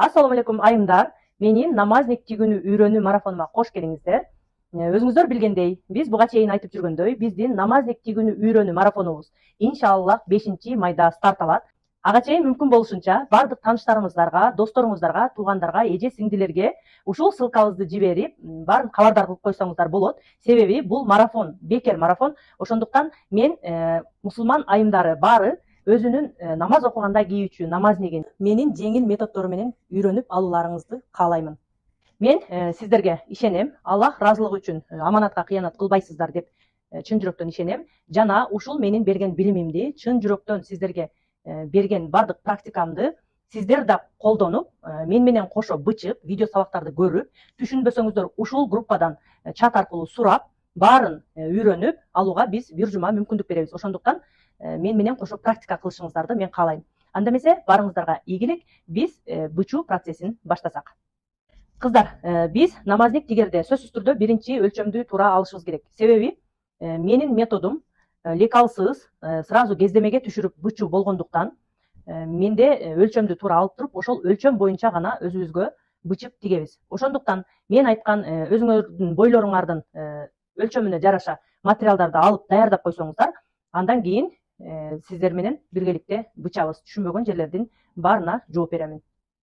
Assalamu алейкум айымдар. Менин намазник тигүүнү үйрөнүү марафонума кош келиңиздер. Өзүңүздөр билгендей, биз буга чейин айтып жүргөндөй, биздин намазник тигүүнү үйрөнүү марафонубуз иншаллах 5-майда старт алат. Ага чейин мүмкүн болушунча бардык тааныштарыңыздарга, досторуңуздарга, туугандарга, эже сиңдилерге ушул ссылкабызды жиберип, баарын кабардар кылып койсоңуздар болот. Себеби бул марафон, бекер марафон. Ошондуктан мен мусулман айымдары баары өзүнүн намаз окуганда кийүүчү намазнигин менин жеңил методдору менен үйрөнүп алууларыңызды каалаймын. Мен сиздерге ишенем. Аллах ыраазылыгы үчүн аманатка кыянат кылбайсыздар деп чын жүрөктөн ишенем. Жана ушул менин берген билимимди, чын жүрөктөн сиздерге берген бардык практикамды сиздер да колдонуп, мен менен кошо бычып, видео сабактарды көрүп, түшүнбөсөңүздөр ушул группадан чат аркылуу сурап, баарын үйрөнүп алууга биз бир жума мүмкүндүк беребиз. Ошондуктан мен менен кошо практика кылышыңыздарды мен каалайм. Анда эмесе барыңыздарга ийгилик, биз бычуу процессин баштасак. Кыздар, биз намазник тигерде сөзсүз түрдө биринчи өлчөмдү туура алышыбыз керек. Себеби менин методум лекалсыз, сразу кездемеге түшүрүп бычуу болгондуктан менде өлчөмдү туура алып туруп, ошол өлчөм боюнча гана өзүбүзгө бычып тигебиз. Ошондуктан мен айткан өзүңөрдүн бойлоруңардын өлчөмүнө жараша материалдарды алып даярдап койсоңуздар, андан кийин сиздер менен биргеликте бычабыз. Түшүнбөгөн жерлердин баарына жооп беремин.